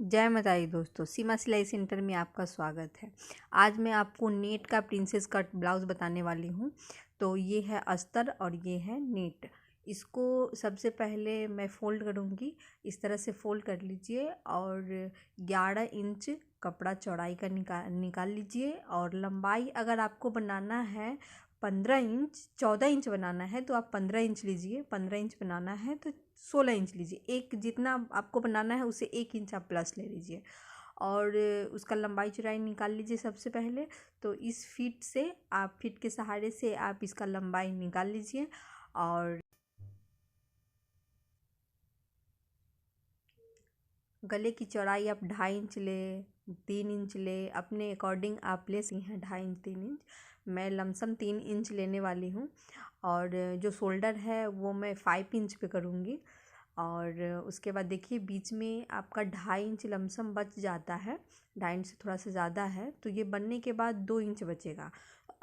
जय माता दी दोस्तों, सीमा सिलाई सेंटर में आपका स्वागत है। आज मैं आपको नेट का प्रिंसेस कट ब्लाउज़ बताने वाली हूँ। तो ये है अस्तर और ये है नेट। इसको सबसे पहले मैं फ़ोल्ड करूँगी। इस तरह से फ़ोल्ड कर लीजिए और 11 इंच कपड़ा चौड़ाई का निकाल लीजिए। और लंबाई अगर आपको बनाना है 15 इंच, 14 इंच बनाना है तो आप 15 इंच लीजिए। 15 इंच बनाना है तो 16 इंच लीजिए। एक जितना आपको बनाना है उससे 1 इंच आप प्लस ले लीजिए। और उसका लंबाई चौड़ाई निकाल लीजिए सबसे पहले। तो इस फीट से आप फीट के सहारे से आप इसका लंबाई निकाल लीजिए। और गले की चौड़ाई आप 2.5 इंच ले, 3 इंच ले, अपने अकॉर्डिंग आप ले सकती हैं। 2.5 इंच, 3 इंच, मैं लमसम 3 इंच लेने वाली हूँ। और जो शोल्डर है वो मैं 5 इंच पे करूँगी। और उसके बाद देखिए बीच में आपका 2.5 इंच लमसम बच जाता है। 2.5 इंच से थोड़ा सा ज़्यादा है तो ये बनने के बाद 2 इंच बचेगा।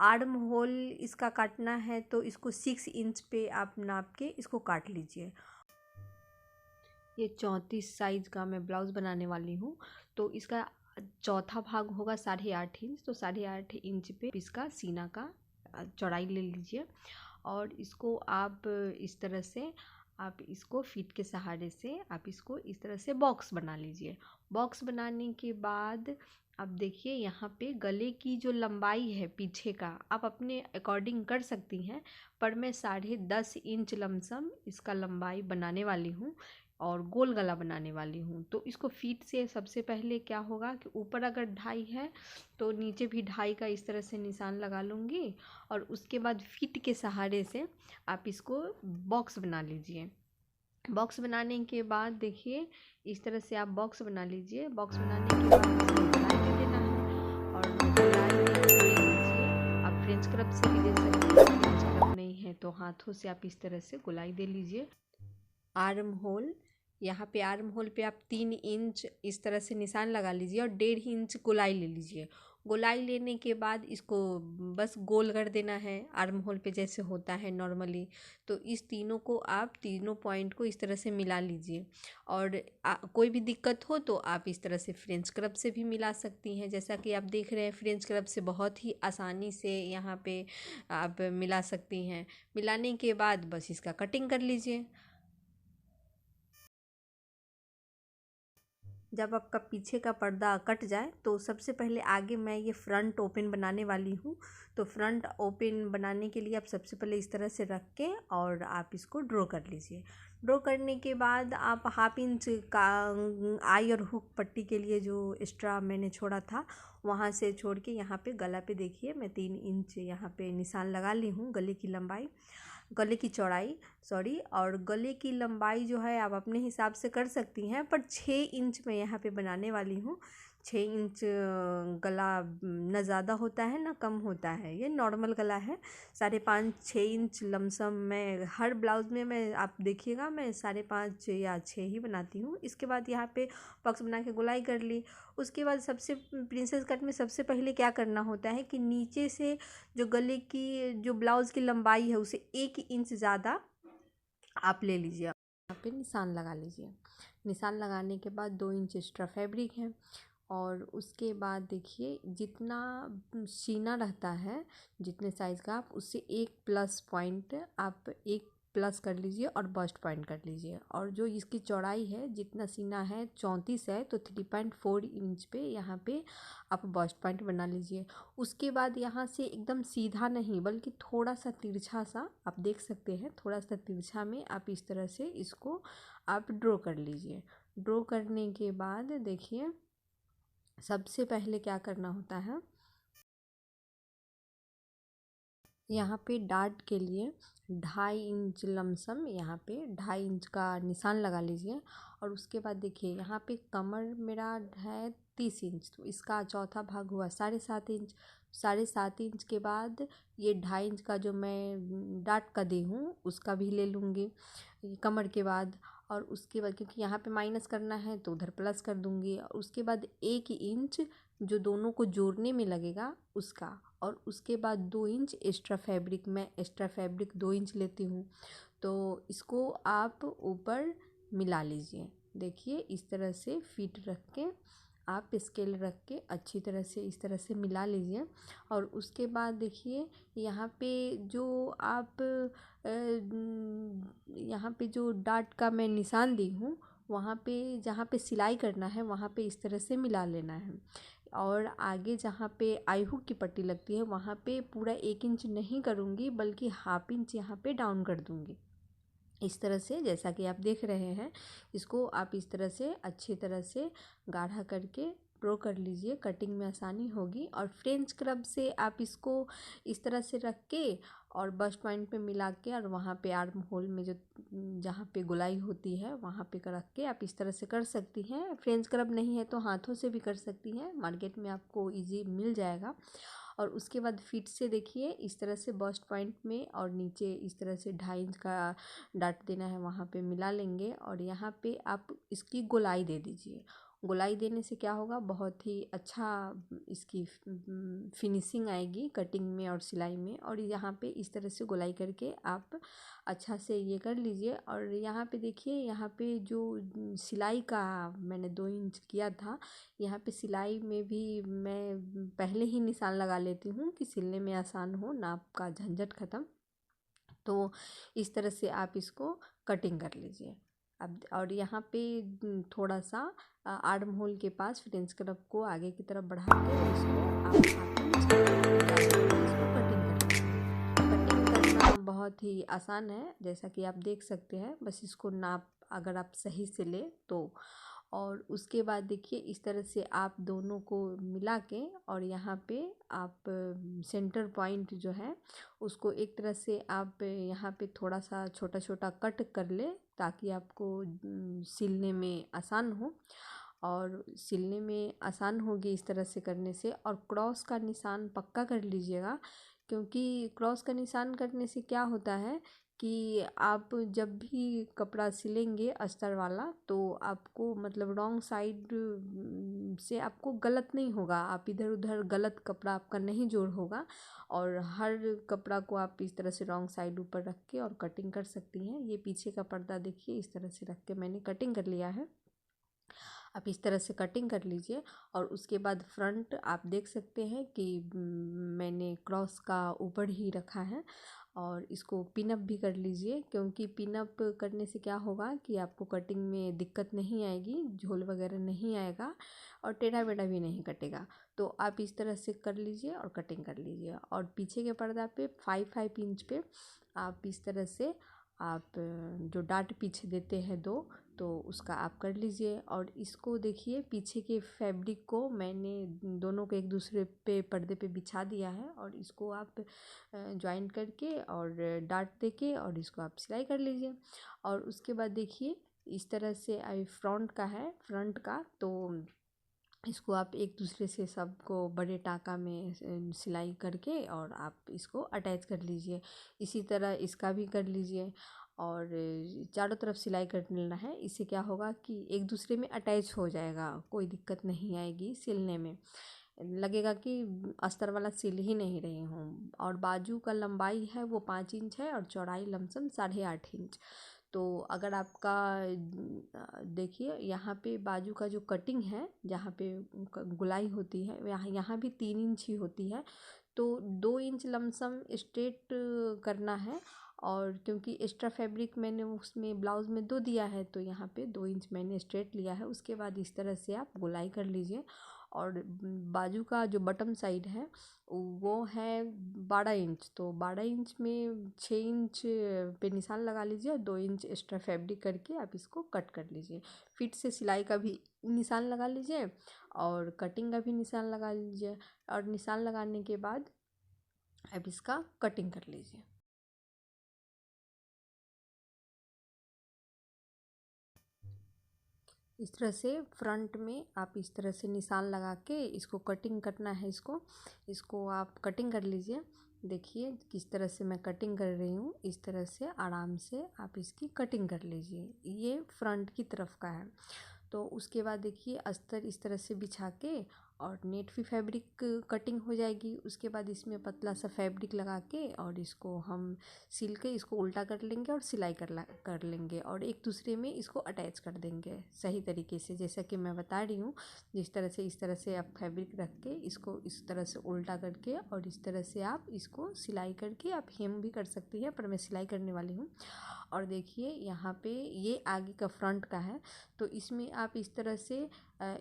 आर्म होल इसका काटना है तो इसको 6 इंच पे आप नाप के इसको काट लीजिए। ये 34 साइज़ का मैं ब्लाउज़ बनाने वाली हूँ। तो इसका चौथा भाग होगा 8.5 इंच। तो 8.5 इंच पे इसका सीना का चौड़ाई ले लीजिए। और इसको आप इस तरह से आप इसको फीट के सहारे से आप इसको इस तरह से बॉक्स बना लीजिए। बॉक्स बनाने के बाद अब देखिए यहाँ पे गले की जो लंबाई है पीछे का आप अपने अकॉर्डिंग कर सकती हैं। पर मैं 10.5 इंच लमसम इसका लंबाई बनाने वाली हूँ और गोल गला बनाने वाली हूँ। तो इसको फीट से सबसे पहले क्या होगा कि ऊपर अगर 2.5 है तो नीचे भी 2.5 का इस तरह से निशान लगा लूँगी। और उसके बाद फीट के सहारे से आप इसको बॉक्स बना लीजिए। बॉक्स बनाने के बाद देखिए इस तरह से आप बॉक्स बना लीजिए। बॉक्स बनाने के बाद इसमें गोलाई दे देना है। और गोलाई दे दीजिए। आप फ्रेंच क्रब से भी दे सकते हैं। फ्रेंच क्रब नहीं है तो हाथों से आप इस तरह से गोलाई दे लीजिए। आर्म होल, यहाँ पे आर्म होल पे आप 3 इंच इस तरह से निशान लगा लीजिए और 1.5 इंच गोलाई ले लीजिए। गोलाई लेने के बाद इसको बस गोल कर देना है आर्म होल पे जैसे होता है नॉर्मली। तो इस तीनों को आप तीनों पॉइंट को इस तरह से मिला लीजिए। और कोई भी दिक्कत हो तो आप इस तरह से फ्रेंच क्रब से भी मिला सकती हैं। जैसा कि आप देख रहे हैं फ्रेंच क्रब से बहुत ही आसानी से यहाँ पे आप मिला सकती हैं। मिलाने के बाद बस इसका कटिंग कर लीजिए। जब आपका पीछे का पर्दा कट जाए तो सबसे पहले आगे मैं ये फ्रंट ओपन बनाने वाली हूँ। तो फ्रंट ओपन बनाने के लिए आप सबसे पहले इस तरह से रख के और आप इसको ड्रॉ कर लीजिए। ड्रॉ करने के बाद आप 1/2 इंच का आई और हुक पट्टी के लिए जो एक्स्ट्रा मैंने छोड़ा था वहाँ से छोड़ के यहाँ पे गला पे देखिए मैं 3 इंच यहाँ पे निशान लगा ली हूँ। गले की लंबाई, गले की चौड़ाई सॉरी, और गले की लंबाई जो है आप अपने हिसाब से कर सकती हैं। पर 6 इंच मैं यहाँ पे बनाने वाली हूँ। 6 इंच गला न ज़्यादा होता है ना कम होता है, ये नॉर्मल गला है। 5.5 6 इंच लमसम मैं हर ब्लाउज़ में मैं आप देखिएगा मैं 5.5 या 6 ही बनाती हूँ। इसके बाद यहाँ पे बॉक्स बना के गोलाई कर ली। उसके बाद सबसे प्रिंसेस कट में सबसे पहले क्या करना होता है कि नीचे से जो गले की जो ब्लाउज़ की लंबाई है उसे 1 इंच ज़्यादा आप ले लीजिए। यहाँ पे निशान लगा लीजिए। निशान लगाने के बाद 2 इंच एक्स्ट्रा फैब्रिक है। और उसके बाद देखिए जितना सीना रहता है जितने साइज़ का आप उससे 1 प्लस पॉइंट आप 1 प्लस कर लीजिए और बस्ट पॉइंट कर लीजिए। और जो इसकी चौड़ाई है जितना सीना है 34 है तो 3.4 इंच पे यहाँ पे आप बस्ट पॉइंट बना लीजिए। उसके बाद यहाँ से एकदम सीधा नहीं बल्कि थोड़ा सा तिरछा सा आप देख सकते हैं, थोड़ा सा तिरछा में आप इस तरह से इसको आप ड्रॉ कर लीजिए। ड्रॉ करने के बाद देखिए सबसे पहले क्या करना होता है, यहाँ पे डार्ट के लिए 2.5 इंच लमसम यहाँ पे 2.5 इंच का निशान लगा लीजिए। और उसके बाद देखिए यहाँ पे कमर मेरा है 30 इंच तो इसका चौथा भाग हुआ 7.5 इंच। 7.5 इंच के बाद ये 2.5 इंच का जो मैं डार्ट का दी हूँ उसका भी ले लूँगी कमर के बाद। और उसके बाद क्योंकि यहाँ पे माइनस करना है तो उधर प्लस कर दूँगी। और उसके बाद 1 इंच जो दोनों को जोड़ने में लगेगा उसका। और उसके बाद 2 इंच एक्स्ट्रा फैब्रिक, मैं एक्स्ट्रा फैब्रिक 2 इंच लेती हूँ। तो इसको आप ऊपर मिला लीजिए। देखिए इस तरह से फीट रख के आप स्केल रख के अच्छी तरह से इस तरह से मिला लीजिए। और उसके बाद देखिए यहाँ पे जो आप यहाँ पे जो डाट का मैं निशान दी हूँ वहाँ पे जहाँ पे सिलाई करना है वहाँ पे इस तरह से मिला लेना है। और आगे जहाँ पे आई हुक की पट्टी लगती है वहाँ पे पूरा 1 इंच नहीं करूँगी बल्कि हाफ इंच यहाँ पे डाउन कर दूँगी। इस तरह से जैसा कि आप देख रहे हैं, इसको आप इस तरह से अच्छी तरह से गाढ़ा करके ड्रॉ कर लीजिए, कटिंग में आसानी होगी। और फ्रेंच क्रब से आप इसको इस तरह से रख के और बस्ट पॉइंट पे मिला के और वहाँ पे आर्म होल में जो जहाँ पे गोलाई होती है वहाँ पे रख के आप इस तरह से कर सकती हैं। फ्रेंच क्रब नहीं है तो हाथों से भी कर सकती हैं, मार्केट में आपको ईजी मिल जाएगा। और उसके बाद फिट से देखिए इस तरह से बस्ट पॉइंट में और नीचे इस तरह से 2.5 इंच का डाट देना है वहाँ पे मिला लेंगे। और यहाँ पे आप इसकी गोलाई दे दीजिए। गोलाई देने से क्या होगा, बहुत ही अच्छा इसकी फिनिशिंग आएगी कटिंग में और सिलाई में। और यहाँ पे इस तरह से गोलाई करके आप अच्छा से ये कर लीजिए। और यहाँ पे देखिए यहाँ पे जो सिलाई का मैंने 2 इंच किया था, यहाँ पे सिलाई में भी मैं पहले ही निशान लगा लेती हूँ कि सिलने में आसान हो, नाप का झंझट ख़त्म। तो इस तरह से आप इसको कटिंग कर लीजिए। अब और यहाँ पे थोड़ा सा आर्म होल के पास फ्रेंच क्रब को आगे की तरफ बढ़ा के इसको आप हाथ में इसको कटिंग कर लीजिए। कटिंग करना बहुत ही आसान है, जैसा कि आप देख सकते हैं। बस इसको नाप अगर आप सही से ले तो। और उसके बाद देखिए इस तरह से आप दोनों को मिला के और यहाँ पे आप सेंटर पॉइंट जो है उसको एक तरह से आप यहाँ पे थोड़ा सा छोटा छोटा कट कर ले ताकि आपको सिलने में आसान हो। और सिलने में आसान होगी इस तरह से करने से। और क्रॉस का निशान पक्का कर लीजिएगा, क्योंकि क्रॉस का निशान करने से क्या होता है कि आप जब भी कपड़ा सिलेंगे अस्तर वाला तो आपको मतलब रॉन्ग साइड से आपको गलत नहीं होगा, आप इधर उधर गलत कपड़ा आपका नहीं जोड़ होगा। और हर कपड़ा को आप इस तरह से रॉन्ग साइड ऊपर रख के और कटिंग कर सकती हैं। ये पीछे का पर्दा देखिए इस तरह से रख के मैंने कटिंग कर लिया है। आप इस तरह से कटिंग कर लीजिए। और उसके बाद फ्रंट आप देख सकते हैं कि मैंने क्रॉस का ऊपर ही रखा है। और इसको पिनअप भी कर लीजिए, क्योंकि पिनअप करने से क्या होगा कि आपको कटिंग में दिक्कत नहीं आएगी, झोल वगैरह नहीं आएगा और टेढ़ा मेढ़ा भी नहीं कटेगा। तो आप इस तरह से कर लीजिए और कटिंग कर लीजिए। और पीछे के पर्दा पे 5 इंच पे आप इस तरह से आप जो डाट पीछे देते हैं दो, तो उसका आप कर लीजिए। और इसको देखिए पीछे के फैब्रिक को मैंने दोनों को एक दूसरे पे पर्दे पे बिछा दिया है। और इसको आप ज्वाइन करके और डाट दे के और इसको आप सिलाई कर लीजिए। और उसके बाद देखिए इस तरह से अभी फ्रंट का है, फ्रंट का तो इसको आप एक दूसरे से सबको बड़े टाँका में सिलाई करके और आप इसको अटैच कर लीजिए। इसी तरह इसका भी कर लीजिए और चारों तरफ सिलाई कर लेना है। इससे क्या होगा कि एक दूसरे में अटैच हो जाएगा, कोई दिक्कत नहीं आएगी सिलने में, लगेगा कि अस्तर वाला सिल ही नहीं रही हूँ। और बाजू का लंबाई है वो 5 इंच है और चौड़ाई लमसम 8.5 इंच। तो अगर आपका देखिए यहाँ पे बाजू का जो कटिंग है जहाँ पे गुलाई होती है यहाँ भी 3 इंच ही होती है। तो 2 इंच लमसम स्ट्रेट करना है। और क्योंकि एक्स्ट्रा फैब्रिक मैंने उसमें ब्लाउज़ में 2 दिया है तो यहाँ पे 2 इंच मैंने स्ट्रेट लिया है। उसके बाद इस तरह से आप गुलाई कर लीजिए। और बाजू का जो बटम साइड है वो है 12 इंच, तो 12 इंच में 6 इंच पे निशान लगा लीजिए और 2 इंच एक्स्ट्रा फैब्रिक करके आप इसको कट कर लीजिए। फिट से सिलाई का भी निशान लगा लीजिए और कटिंग का भी निशान लगा लीजिए। और निशान लगाने के बाद आप इसका कटिंग कर लीजिए। इस तरह से फ्रंट में आप इस तरह से निशान लगा के इसको कटिंग करना है। इसको आप कटिंग कर लीजिए। देखिए किस तरह से मैं कटिंग कर रही हूँ, इस तरह से आराम से आप इसकी कटिंग कर लीजिए। ये फ्रंट की तरफ का है। तो उसके बाद देखिए अस्तर इस तरह से बिछा के और नेट भी फैब्रिक कटिंग हो जाएगी। उसके बाद इसमें पतला सा फैब्रिक लगा के और इसको हम सिल के इसको उल्टा कर लेंगे और सिलाई कर लेंगे और एक दूसरे में इसको अटैच कर देंगे सही तरीके से, जैसा कि मैं बता रही हूँ। जिस तरह से इस तरह से आप फैब्रिक रख के इसको इस तरह से उल्टा करके और इस तरह से आप इसको सिलाई करके आप हेम भी कर सकती हैं, पर मैं सिलाई करने वाली हूँ। और देखिए यहाँ पे ये आगे का फ्रंट का है, तो इसमें आप इस तरह से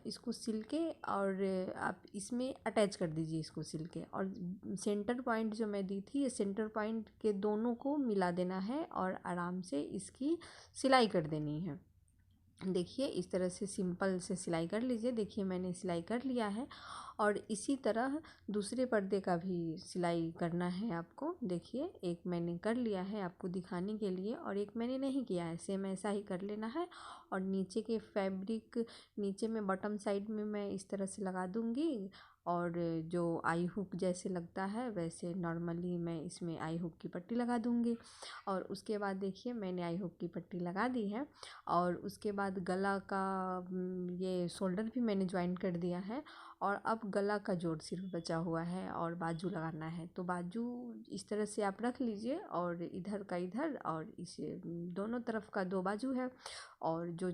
इसको सिल के और आप इसमें अटैच कर दीजिए इसको सिल के। और सेंटर पॉइंट जो मैं दी थी, ये सेंटर पॉइंट के दोनों को मिला देना है और आराम से इसकी सिलाई कर देनी है। देखिए इस तरह से सिंपल से सिलाई कर लीजिए। देखिए मैंने सिलाई कर लिया है और इसी तरह दूसरे पर्दे का भी सिलाई करना है आपको। देखिए एक मैंने कर लिया है आपको दिखाने के लिए और एक मैंने नहीं किया है, सेम ऐसा ही कर लेना है। और नीचे के फैब्रिक नीचे में बॉटम साइड में मैं इस तरह से लगा दूँगी और जो आई हुक जैसे लगता है वैसे नॉर्मली मैं इसमें आई हुक की पट्टी लगा दूँगी। और उसके बाद देखिए मैंने आई हुक की पट्टी लगा दी है और उसके बाद गला का ये शोल्डर भी मैंने ज्वाइन कर दिया है। और अब गला का जोड़ सिर्फ बचा हुआ है और बाजू लगाना है। तो बाजू इस तरह से आप रख लीजिए और इधर का इधर और इस दोनों तरफ का 2 बाजू है। और जो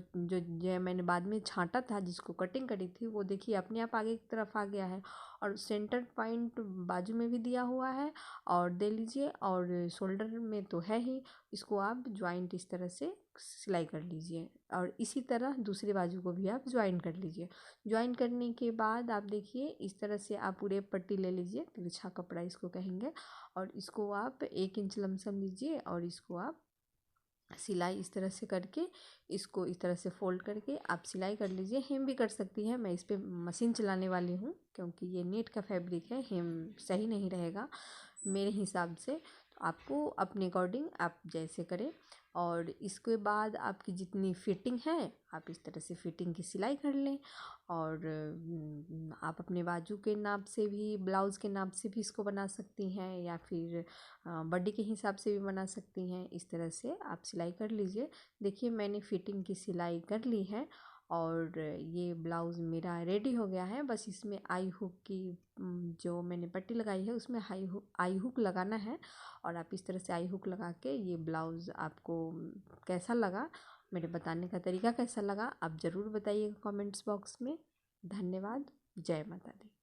मैंने बाद में छांटा था जिसको कटिंग करी थी वो देखिए अपने आप आगे की तरफ आ गया है और सेंटर पॉइंट बाजू में भी दिया हुआ है और दे लीजिए और शोल्डर में तो है ही। इसको आप ज्वाइंट इस तरह से सिलाई कर लीजिए और इसी तरह दूसरी बाजू को भी आप ज्वाइन कर लीजिए। ज्वाइन करने के बाद आप देखिए इस तरह से आप पूरे पट्टी ले लीजिए, तिरछा कपड़ा इसको कहेंगे। और इसको आप 1 इंच लमसम लीजिए और इसको आप सिलाई इस तरह से करके इसको इस तरह से फोल्ड करके आप सिलाई कर लीजिए। हेम भी कर सकती हैं, मैं इस पर मशीन चलाने वाली हूँ क्योंकि ये नेट का फैब्रिक है, हेम सही नहीं रहेगा मेरे हिसाब से। तो आपको अपने अकॉर्डिंग आप जैसे करें। और इसके बाद आपकी जितनी फिटिंग है आप इस तरह से फिटिंग की सिलाई कर लें। और आप अपने बाजू के नाप से भी ब्लाउज़ के नाप से भी इसको बना सकती हैं या फिर बॉडी के हिसाब से भी बना सकती हैं। इस तरह से आप सिलाई कर लीजिए। देखिए मैंने फिटिंग की सिलाई कर ली है और ये ब्लाउज़ मेरा रेडी हो गया है। बस इसमें आई हुक की जो मैंने पट्टी लगाई है उसमें आई हुक लगाना है। और आप इस तरह से आई हुक लगा के ये ब्लाउज़ आपको कैसा लगा, मेरे बताने का तरीका कैसा लगा, आप ज़रूर बताइएगा कमेंट्स बॉक्स में। धन्यवाद। जय माता दी।